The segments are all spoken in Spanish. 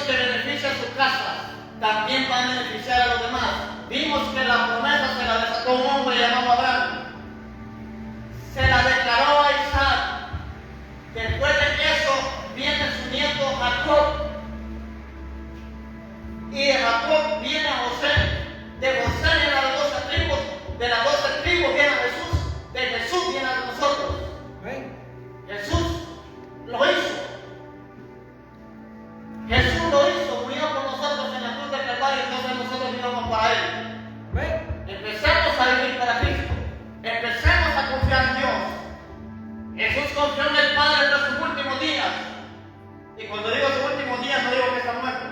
que beneficia a su casa, también va a beneficiar a los demás. Vimos que la promesa se la desató un hombre llamado Abraham. Se la declaró a Isaac. Después de eso viene su nieto Jacob. Y de Jacob viene a José. De José viene a las 12 tribus. De las 12 tribus viene a Jesús. De Jesús viene a nosotros. Jesús lo hizo. Jesús lo hizo, murió por nosotros en la cruz del Calvario, entonces nosotros vivamos para Él. Empecemos a vivir para Cristo. Empecemos a confiar en Dios. Jesús confió en el Padre hasta sus últimos días. Y cuando digo sus últimos días, no digo que está muerto,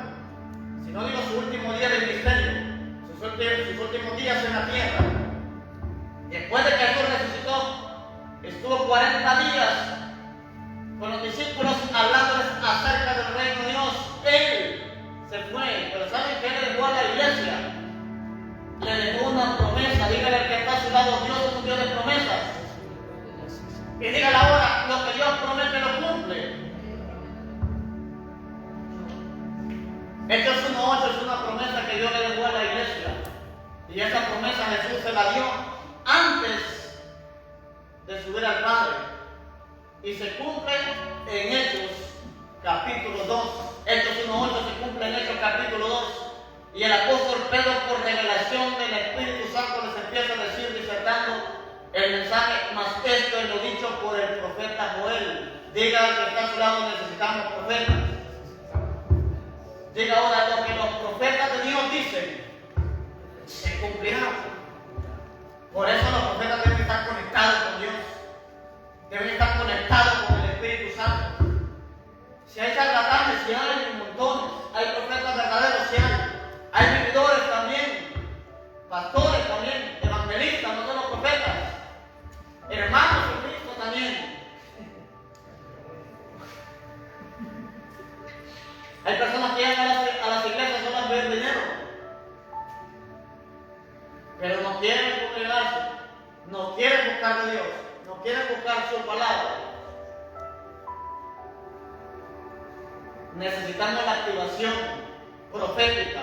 sino digo sus últimos días de ministerio, sus últimos días en la tierra. Después de que Jesús resucitó, estuvo 40 días con los discípulos hablándoles acerca del reino de Dios. Él se fue, pero ¿saben qué le dejó a la iglesia? Le dejó una promesa. Dígale al que está a su lado, Dios es un Dios de promesas. Y dígale ahora, lo que Dios promete lo cumple. Hechos 1:8 es una promesa que Dios le dejó a la iglesia. Y esa promesa Jesús se la dio antes de subir al Padre. Y se cumple en Hechos capítulo 2. Hechos 1:8 se cumple en Hechos capítulo 2. Y el apóstol Pedro, por revelación del Espíritu Santo, les empieza a decir, disertando el mensaje, mas esto es lo dicho por el profeta Joel. Diga al que está a su lado, necesitamos profetas. Diga ahora, lo que los profetas de Dios dicen se cumplirá. Por eso los profetas deben estar conectados con Dios. Deben estar conectados con el Espíritu Santo. Si hay charlatanes, si hay montones, hay profetas verdaderos, si hay vividores también, pastores también, evangelistas, no solo profetas, hermanos en Cristo también. Hay personas que llegan a las iglesias solo a ver dinero, pero no quieren congregarse, no quieren buscar de Dios, no quieren buscar su palabra. Necesitamos la activación profética,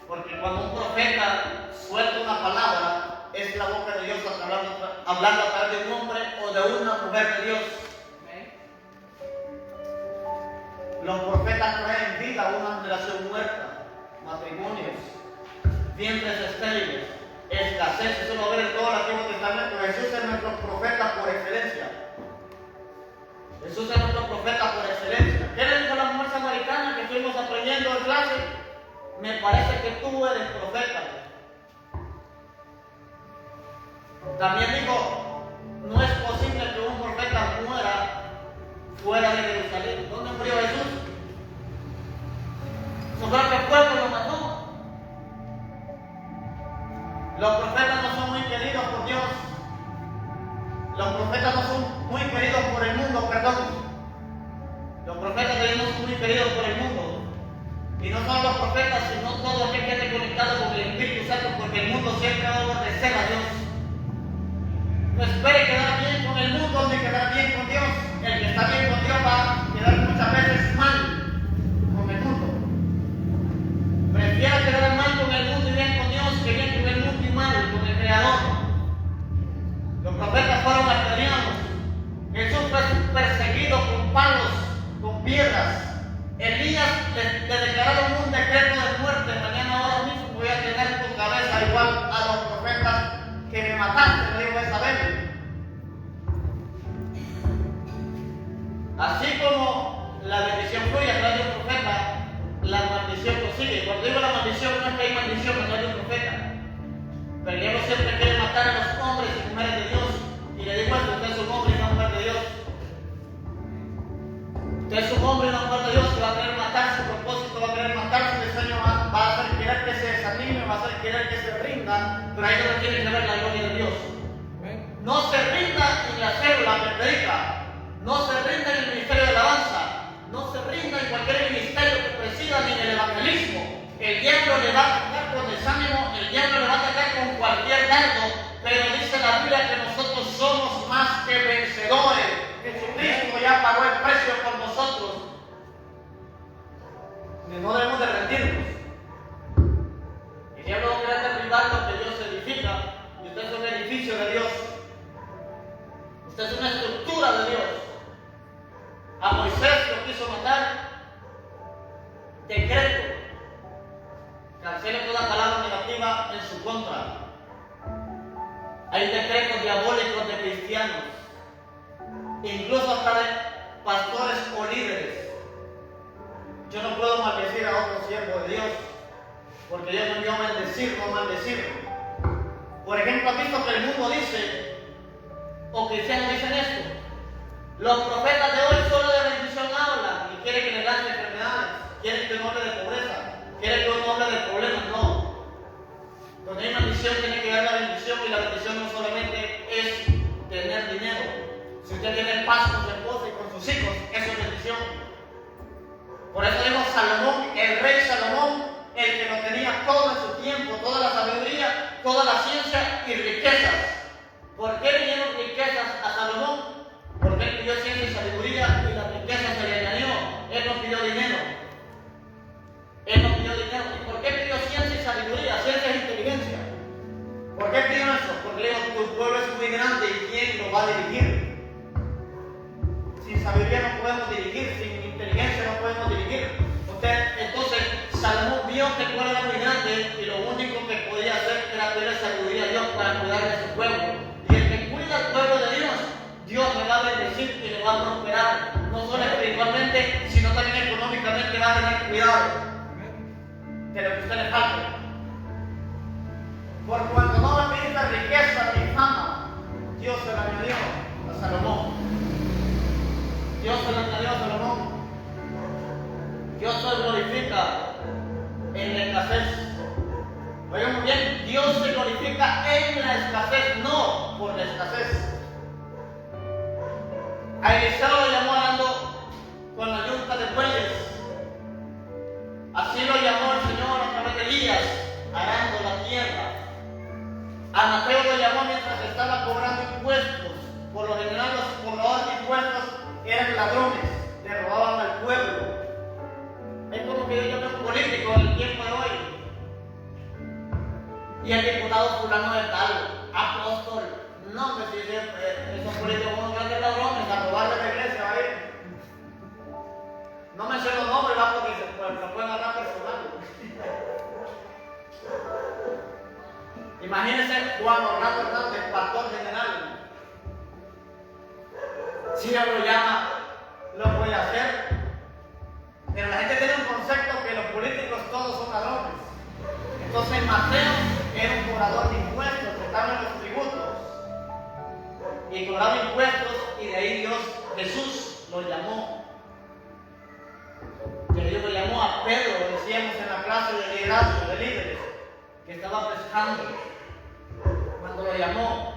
porque cuando un profeta suelta una palabra, es la boca de Dios hablando a través de un hombre o de una mujer de Dios. Los profetas traen vida a una generación muerta, matrimonios, vientres estériles, escasez. Eso lo ve en todo el Antiguo Testamento. Jesús es nuestro profeta por excelencia. Jesús es nuestro profeta por excelencia. ¿Qué le dijo la mujer samaritana que estuvimos aprendiendo en clase? Me parece que tú eres profeta. También dijo, no es posible que un profeta muera fuera de Jerusalén. ¿Dónde murió Jesús? Su propio pueblo lo mató. Los profetas no son muy queridos por Dios. Los profetas no son muy queridos por el mundo, perdón. Los profetas de Dios no son muy queridos por el mundo. Y no solo los profetas, sino todo aquel que esté conectado con el Espíritu Santo, porque el mundo siempre va a aborrecer a Dios. No espere quedar bien con el mundo ni quedar bien con Dios. El que está bien con Dios va a quedar muchas veces mal con el mundo. Prefiera quedar mal con el mundo y bien con Dios que bien con el mundo y mal con el Creador. Los profetas fueron apedreados. Jesús fue perseguido con palos, con piedras. Elías le declararon un decreto de muerte. Mañana ahora mismo voy a tener tu cabeza igual a los profetas que me mataste, le dijo a Isabel. Así como la bendición fluye a través de un profeta, la maldición prosigue. Cuando digo la maldición, no es que hay maldición a través de un profeta. Pero el diablo siempre quiere matar a los hombres y mujeres de Dios. Y le digo esto, usted es un hombre y una mujer de Dios. Usted es un hombre y una mujer de Dios que va a querer matar, su propósito va a querer matar, su diseño va a hacer querer que se desanime, va a hacer querer que se rinda, pero ahí no tiene que ver la gloria de Dios. No se rinda en la célula que predica, no se rinda en el ministerio de alabanza, no se rinda en cualquier ministerio que presida ni en el evangelismo. El diablo le va a atacar con desánimo, el diablo le va a atacar con cualquier dardo, pero dice la Biblia que nosotros somos más que vencedores. Jesucristo ya pagó el precio por nosotros. no debemos de rendirnos. El diablo no quiere derribar lo que Dios edifica, y usted es un edificio de Dios. Usted es una estructura de Dios. A Moisés lo quiso matar. Decreto. Cancele toda palabra negativa en su contra. Hay decretos diabólicos de cristianos, incluso hasta de pastores o líderes. Yo no puedo maldecir a otro siervo de Dios, porque Dios me envió a bendecir, no maldecir. Por ejemplo, ¿has visto que el mundo dice, o cristianos dicen esto? Los profetas de hoy solo de bendición hablan y quieren que le lance enfermedades, quieren que uno hable de pobreza, quieren que uno hable de problemas. No. Donde hay bendición tiene que dar la bendición, y la bendición no solamente es tener dinero. Si usted tiene paz con su esposa y con sus hijos, eso es bendición. Por eso digo Salomón, el rey Salomón, el que lo tenía todo en su tiempo, toda la sabiduría, toda la ciencia y riquezas. ¿Por qué vinieron riquezas a Salomón? Porque él pidió ciencia y sabiduría, y la riqueza se le añadió. Él no pidió dinero. Él no pidió dinero. ¿Y por qué pidió ciencia y sabiduría? Ciencia es inteligencia. ¿Por qué pidió eso? Porque le digo, tu pueblo es muy grande, y ¿quién lo va a dirigir? Sin sabiduría no podemos dirigir, sin inteligencia no podemos dirigir. Entonces, Salomón vio que el pueblo era muy grande, y lo único que podía hacer era pedir sabiduría a Dios para cuidar de su pueblo. Y el que cuida al pueblo de Dios, Dios le va a bendecir y le va a prosperar, no solo espiritualmente, sino también económicamente. Va a tener cuidado de lo que a usted le falte. Por cuanto no me pediste riqueza ni fama, Dios se la añadió a Salomón. Dios se la añadió a Salomón. Dios se glorifica en la escasez. Oigan muy bien, Dios se glorifica en la escasez, no por la escasez. A Eliseo lo llamó arando con la yunta de bueyes. Así lo llamó el Señor a través de Elías, arando la tierra. A Mateo lo llamó mientras estaba cobrando impuestos. Por lo general, los cobradores de impuestos eran ladrones, le robaban al pueblo. Es como que yo llamo a un político en el tiempo de hoy. Y el diputado fulano de tal, apóstol. No, que si esos políticos son grandes ladrones, a robarle la iglesia, ¿va a ir? No menciono nombres, va, porque se pueden agarrar personal. Imagínense Juan Orlando Hernández, pastor general. Si Dios lo llama, lo puede hacer. Pero la gente tiene un concepto que los políticos todos son ladrones. Entonces Mateo era un cobrador de impuestos, que estaba en los tributos. Y cobraba impuestos, y de ahí Jesús lo llamó. Que Dios lo llamó a Pedro, lo decíamos en la clase de liderazgo, de líderes, que estaba pescando. Cuando lo llamó,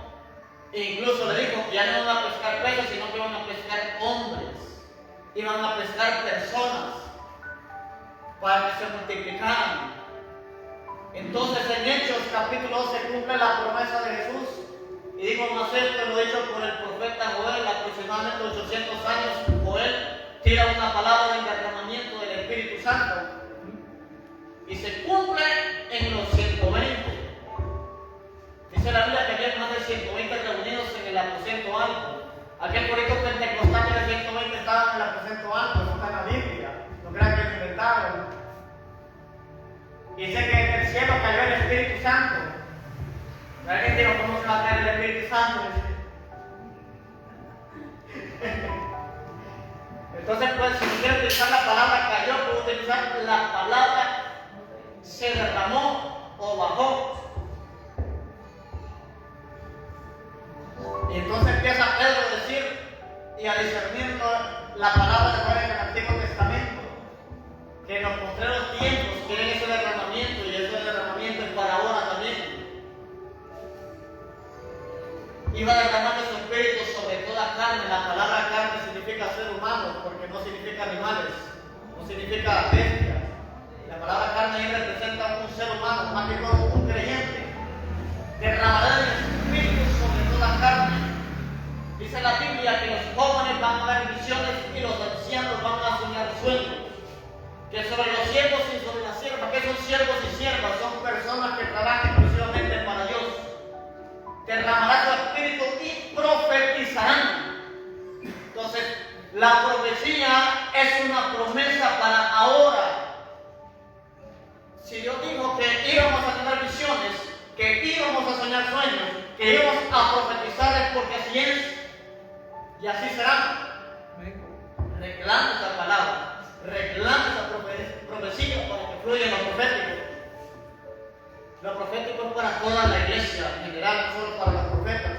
e incluso le dijo que ya no van a pescar peces, sino que van a pescar hombres. Iban a pescar personas para que se multiplicaran. Entonces en Hechos capítulo 12 cumple la promesa de Jesús. Y digo más esto, lo dicho por el profeta Joel, aproximadamente 800 años. Joel tira una palabra del derramamiento del Espíritu Santo. Y se cumple en los 120. Dice la Biblia que había más de 120 reunidos en el aposento alto. Aquel corito pentecostal de 120 estaban en el aposento alto, eso está en la Biblia. No crean que lo inventaron. Dice que en el cielo cayó el Espíritu Santo. ¿Alguien dijo cómo se va a caer el Espíritu Santo? Entonces, pues, si quiere utilizar la palabra cayó, puede utilizar la palabra se derramó o bajó. Y entonces empieza Pedro a decir y a discernir la palabra de Dios en el Antiguo Testamento, que en los postreros tiempos quieren ese derramamiento, y ese derramamiento es para ahora también. Iba a derramar su espíritu sobre toda carne. La palabra carne significa ser humano, porque no significa animales, no significa bestias. La palabra carne ahí representa un ser humano, más que todo un creyente. Derramará el espíritu sobre toda carne. Dice la Biblia que los jóvenes van a ver visiones y los ancianos van a soñar sueños. que sobre los siervos y sobre las siervas. ¿Qué son siervos y siervas? Son personas que trabajan exclusivamente para Dios. Derramará su espíritu y profetizarán. Entonces, la profecía es una promesa para ahora. Si Dios dijo que íbamos a tener visiones, que íbamos a soñar sueños, que íbamos a profetizar, es porque así es y así será. Reclama esa palabra, reclama esa profecía para que fluya en lo profético. Lo profético es para toda la iglesia en general, no solo para los profetas.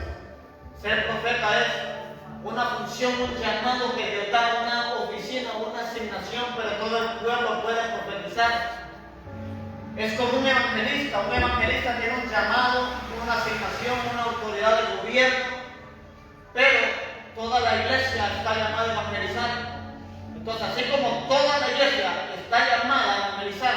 Ser profeta es una función, un llamado que Dios da, una oficina, una asignación, pero todo el pueblo puede profetizar. Es como un evangelista tiene un llamado, una asignación, una autoridad de gobierno, pero toda la iglesia está llamada a evangelizar. Entonces, así como toda la iglesia está llamada a evangelizar,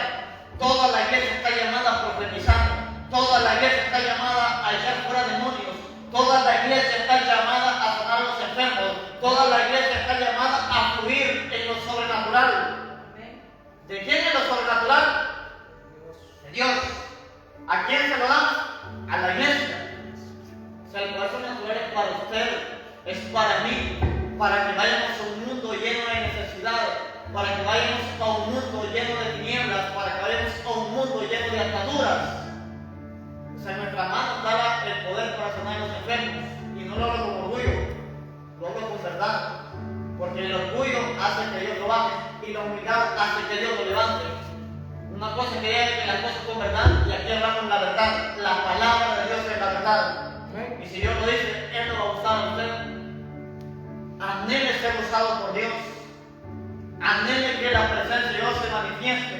toda la iglesia está llamada a profetizar, toda la iglesia está llamada a echar fuera demonios, toda la iglesia está llamada a sanar a los enfermos, toda la iglesia está llamada a fluir en lo sobrenatural. ¿De quién es lo sobrenatural? De Dios. ¿A quién se lo da? A la iglesia. O sea, el poder sobrenatural es para usted, es para mí, para que vayamos a un mundo lleno de necesidades, para que vayamos a un mundo lleno de tinieblas, para que vayamos a un mundo lleno de ataduras. O sea, en nuestras manos estaba el poder para sanar a los enfermos. Y no lo hablo con orgullo, lo hablo con verdad. Porque el orgullo hace que Dios lo baje y la humildad hace que Dios lo levante. Una cosa es que las cosas son verdad, y aquí hablamos la verdad. La palabra de Dios es la verdad. Y si Dios lo dice, Él lo va a usar a usted. Anhele ser usado por Dios. Anhele que la presencia de Dios se manifieste.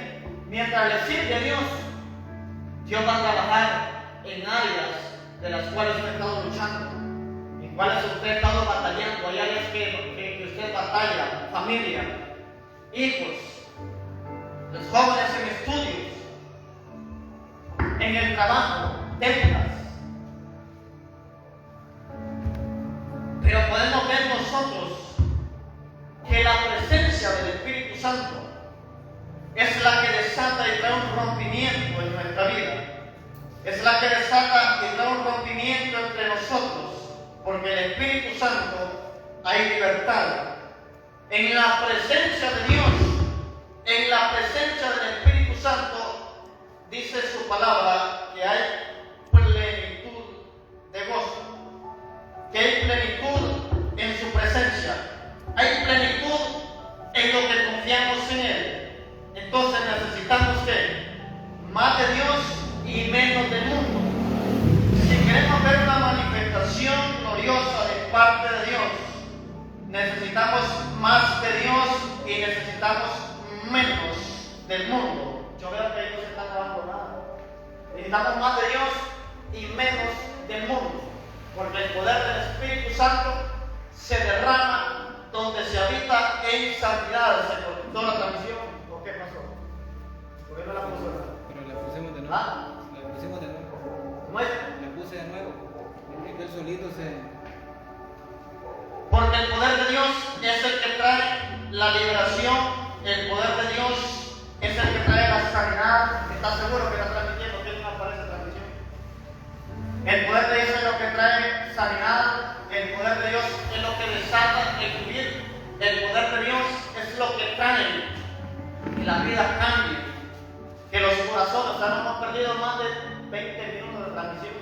Mientras le sirve a Dios, Dios va a trabajar en áreas de las cuales usted ha estado luchando, en cuales usted ha estado batallando. Hay áreas que usted batalla: familia, hijos, los jóvenes en estudios, en el trabajo, deudas. Pero podemos ver nosotros que la presencia del Espíritu Santo es la que desata y trae un rompimiento en nuestra vida. Es la que desata y trae un rompimiento entre nosotros, porque el Espíritu Santo hay libertad. En la presencia de Dios, en la presencia del Espíritu Santo, dice su palabra que hay plenitud de gozo, que hay plenitud en su presencia, hay plenitud en lo que confiamos en Él. Entonces necesitamos que más de Dios y menos del mundo. Si queremos ver una manifestación gloriosa de parte de Dios, necesitamos más de Dios y necesitamos menos del mundo. Yo veo que ellos están abandonados. Necesitamos más de Dios y menos del mundo, porque el poder del Espíritu Santo se derrama donde se habita en santidad. ¿Se cortó la transmisión o qué pasó? ¿Por qué no la puso? Pero la pusimos de nuevo. ¿Ah? La pusimos de nuevo. ¿Cómo es? La puse de nuevo. Es que él solito se... Porque el poder de Dios es el que trae la liberación, el poder de Dios es el que trae la sanidad. ¿Estás seguro que está transmitiendo? ¿Qué no aparece transmisión? El poder de Dios es lo que trae sanidad, el poder de Dios es lo que desata el fluir, el poder de Dios es lo que trae que la vida cambie, que los corazones, o sea, no hemos perdido más de 20 minutos de transmisión.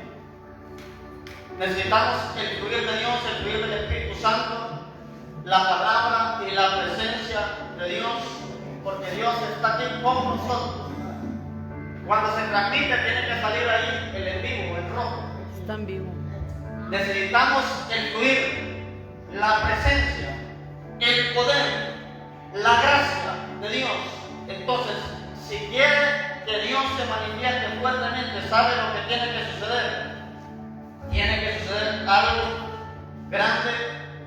Necesitamos el fluir de Dios, el fluir del Espíritu Santo, la palabra y la presencia de Dios, porque Dios está aquí con nosotros. Cuando se transmite tiene que salir ahí el en vivo, el rojo. Está en vivo. Necesitamos el fluir, la presencia, el poder, la gracia de Dios. Entonces, si quiere que Dios se manifieste fuertemente, sabe lo que tiene que suceder. Tiene que suceder algo grande,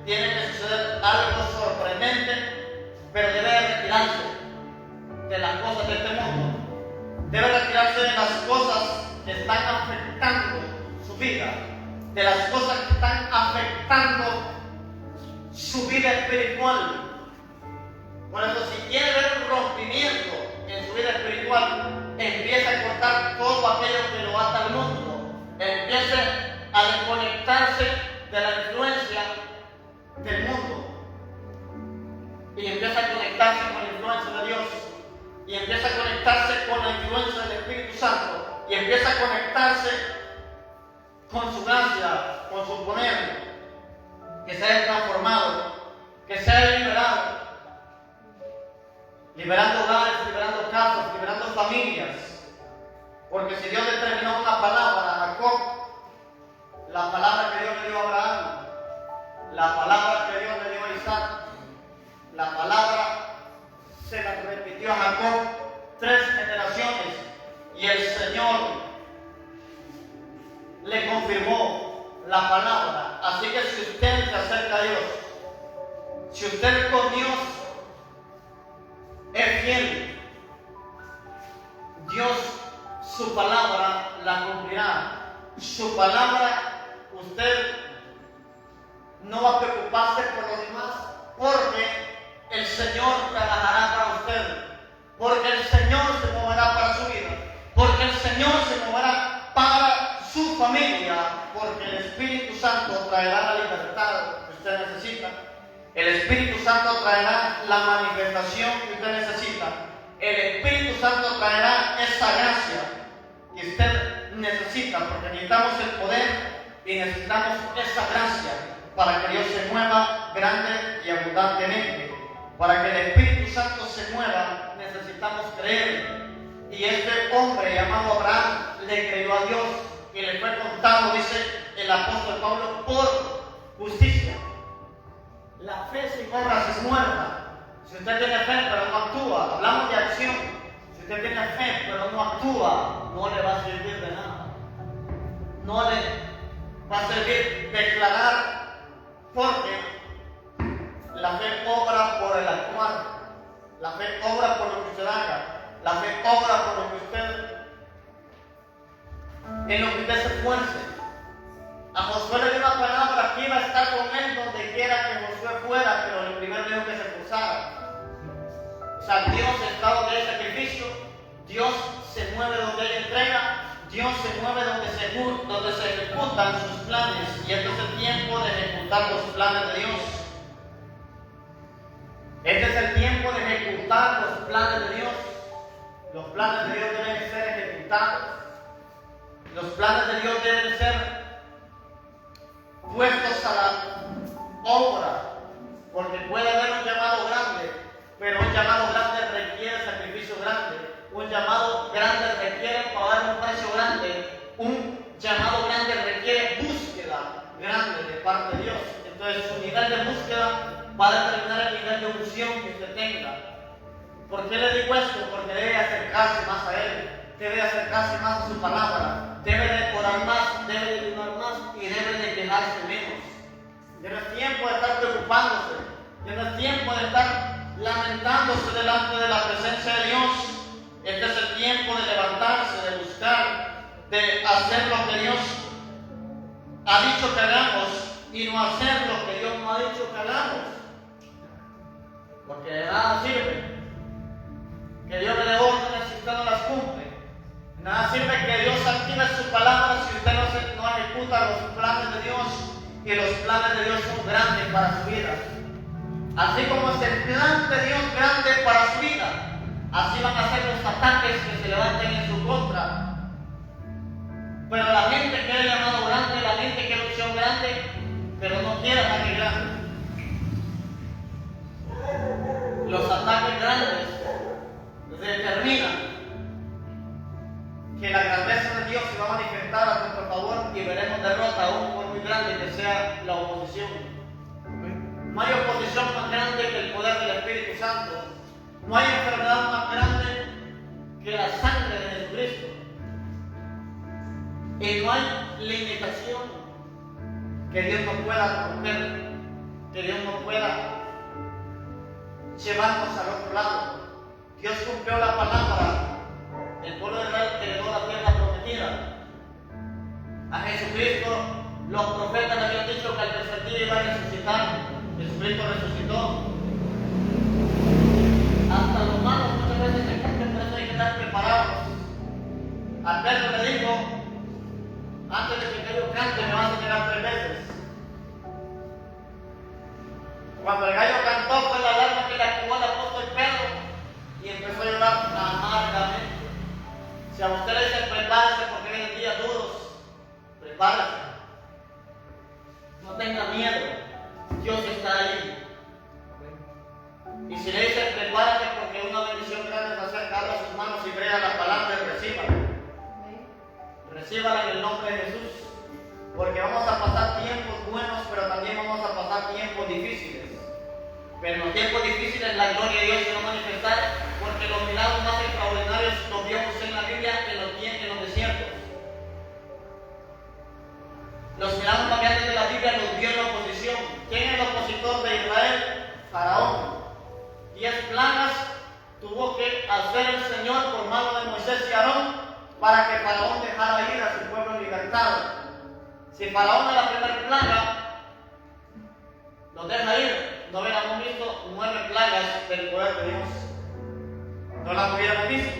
tiene que suceder algo sorprendente, pero debe retirarse de las cosas de este mundo. Debe retirarse de las cosas que están afectando su vida, de las cosas que están afectando su vida espiritual. Por eso, si quiere ver un rompimiento conectarse con la influencia de Dios y empieza a conectarse con la influencia del Espíritu Santo y empieza a conectarse con su gracia, con su poder, que se haya transformado, que se haya liberado, liberando hogares, liberando casas, liberando familias. Porque si Dios determinó una palabra a Jacob, la palabra que Dios le dio a Abraham, la palabra que Dios le dio a Isaac, la palabra se la repitió a Jacob 3 generaciones y el Señor le confirmó la palabra. Así que si usted se acerca a Dios, si usted con Dios es fiel, Dios su palabra la cumplirá. Su palabra, usted no va a preocuparse por los demás, porque el Señor trabajará para usted, porque el Señor se moverá para su vida, porque el Señor se moverá para su familia, porque el Espíritu Santo traerá la libertad que usted necesita. El Espíritu Santo traerá la manifestación que usted necesita. El Espíritu Santo traerá esa gracia que usted necesita, porque necesitamos el poder y necesitamos esa gracia para que Dios se mueva grande y abundantemente. Para que el Espíritu Santo se mueva, necesitamos creer. Y este hombre llamado Abraham le creyó a Dios y le fue contado, dice el apóstol Pablo, por justicia. La fe sin obras es muerta. Si usted tiene fe pero no actúa, hablamos de acción. Si usted tiene fe pero no actúa, no le va a servir de nada. No le va a servir declarar, porque la fe obra por el actuar. La fe obra por lo que usted haga. La fe obra por lo que usted, en lo que usted se esfuerce. A Josué le dio una palabra que iba a estar con él donde quiera que Josué fuera, pero el primero dijo que se esforzara. O sea, Dios está donde hay sacrificio, Dios se mueve donde hay entrega, Dios se mueve donde se ejecutan sus planes, y este es el tiempo de ejecutar los planes de Dios. Este es el tiempo de ejecutar los planes de Dios. Los planes de Dios deben ser ejecutados. Los planes de Dios deben ser puestos a la obra, porque puede haber un llamado grande, pero un llamado grande requiere sacrificio grande. Un llamado grande requiere pagar un precio grande. Un llamado grande requiere búsqueda grande de parte de Dios. Entonces su nivel de búsqueda va a determinar el nivel de unción que usted tenga. ¿Por qué le digo esto? Porque debe acercarse más a Él, debe acercarse más a su palabra, debe de orar más, debe de ayunar más y debe de quejarse menos. Ya no es tiempo de estar preocupándose, ya no es tiempo de estar lamentándose delante de la presencia de Dios. Este es el tiempo de levantarse, de buscar, de hacer lo que Dios ha dicho que hagamos y no hacer lo que Dios no ha dicho que hagamos. Porque de nada sirve que Dios le dé órdenes si usted no las cumple. Nada sirve que Dios active su palabra si usted no ejecuta los planes de Dios. Y los planes de Dios son grandes para su vida. Así como es el plan de Dios grande para su vida, así van a ser los ataques que se levanten en su contra. Pero la gente quiere llamado grande, la gente quiere opción grande, pero no quiere ataque grande. Los ataques grandes determinan que la grandeza de Dios se va a manifestar a nuestro favor y veremos derrota aún por muy grande que sea la oposición. No hay oposición más grande que el poder del Espíritu Santo. No hay enfermedad más grande que la sangre de Jesucristo. Y no hay limitación que Dios no pueda romper, que Dios no pueda llevarnos al otro lado. Dios cumplió la palabra. El pueblo de Israel heredó la tierra prometida. A Jesucristo, los profetas le habían dicho que al tercer día iba a resucitar. Jesucristo resucitó. Hasta los malos muchas veces se cumplen, por eso hay que estar preparados. A Pedro le dijo, antes de que el gallo cante me vas a negar 3 veces. Cuando el gallo cantó fue la alarma que le activó al apóstol Pedro. prepárese. No tenga miedo. Dios está ahí. Y si le dice prepárate porque una bendición grande es acercarla a sus manos y crea la palabra y recíbala. Recíbala en el nombre de Jesús. Porque vamos a pasar tiempos buenos, pero también vamos a pasar tiempos difíciles. Pero en los tiempos difíciles la gloria de Dios se va a manifestar, porque los milagros más extraordinarios los vimos en la Biblia en los desiertos. Los milagros más grandes de la Biblia los vio en la oposición. ¿Quién es el opositor de Israel? Faraón. 10 plagas tuvo que hacer el Señor por mano de Moisés y Aarón para que Faraón dejara ir a su pueblo en libertad. Si Faraón en la primera plaga los deja ir, no hubiéramos visto 9 plagas del poder de Dios. No las hubiéramos visto.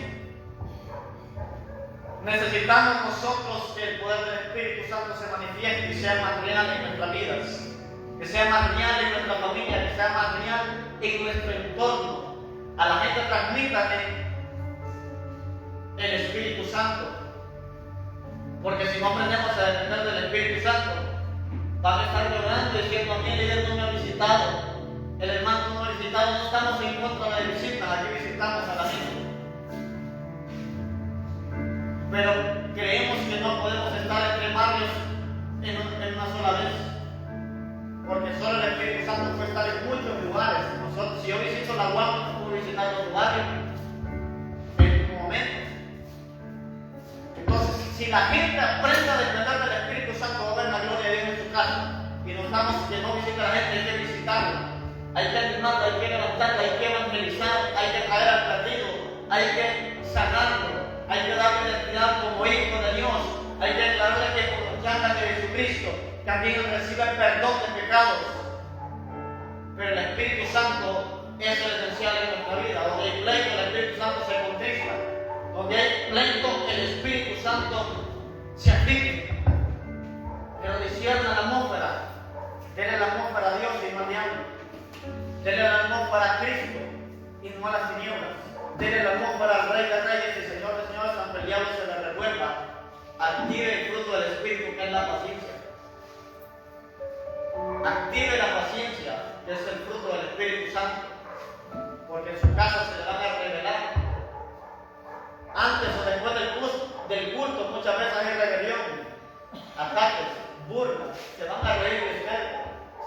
Necesitamos nosotros que el poder del Espíritu Santo se manifieste y sea más real en nuestras vidas. Que sea más real en nuestra familia, que sea más real en nuestro entorno. A la gente transmítale el Espíritu Santo. Porque si no aprendemos a depender del Espíritu Santo, van a estar llorando diciendo a mí el líder no me ha visitado, el hermano no me ha visitado. No estamos en contra de visitas, aquí visitamos a la gente. Pero creemos que no podemos estar entre barrios en una sola vez. Porque solo el Espíritu Santo puede estar en muchos lugares. Si yo visito la Guardia, no puedo visitar otro barrio en un momento. Entonces, si la gente aprende a depender del Espíritu Santo, va a ver la gloria de Dios en su casa. Y no estamos que no visita a la gente, hay que visitarla. Hay que animarla, hay que levantarla, hay que evangelizar, hay que traer al perdido, hay que sanarlo, hay que darle identidad como hijo de Dios, hay que declararle que por la llaga de Jesucristo también recibe el perdón de pecados. Pero el Espíritu Santo es lo esencial en nuestra vida. Donde hay pleito, el Espíritu Santo se contrista. Donde hay pleito, el Espíritu Santo se aflige. Pero discierna la atmósfera. Denle la atmósfera a Dios y no al diablo. Denle la atmósfera a Cristo y no a las tinieblas. Denle la atmósfera al Rey de Reyes y Señor de Señores, aunque el diablo se le revuelva. Active el fruto del Espíritu, que es la paciencia. Active la paciencia, que es el fruto del Espíritu Santo, porque en su casa se le van a revelar. Antes o después del culto, muchas veces hay rebelión, ataques, burlas, se van a reír de usted,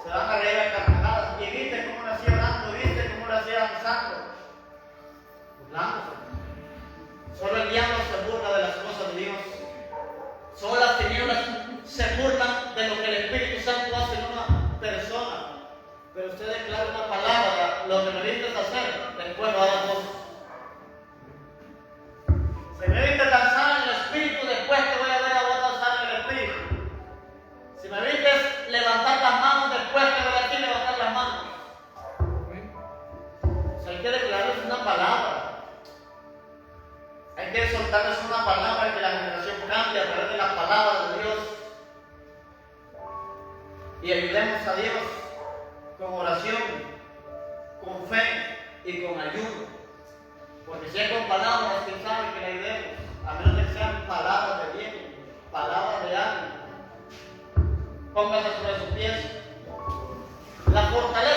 se van a reír a carcajadas. Y viste cómo lo hacía orando, viste cómo lo hacía danzando, burlándose. Solo el diablo se burla de las cosas de Dios. Solo las tinieblas se burlan de lo que el Espíritu Santo hace en una persona. Pero usted declara una palabra, lo que me viste hacer, después lo hará dos. Si me viste danzar en el Espíritu, después te voy a ver a vos danzar en el Espíritu. Si me viste levantar las manos, después te voy a ti levantar las manos. O sea, hay que declararles una palabra. Hay que soltarles una palabra, que la generación cambie a través de la palabra de Dios. Y ayudemos a Dios con oración, con fe y con ayuno. Porque si es con palabras, ¿quién sabe que la ayudemos? A menos que sean palabras de bien, palabras de ánimo. Póngase sobre sus pies. La fortaleza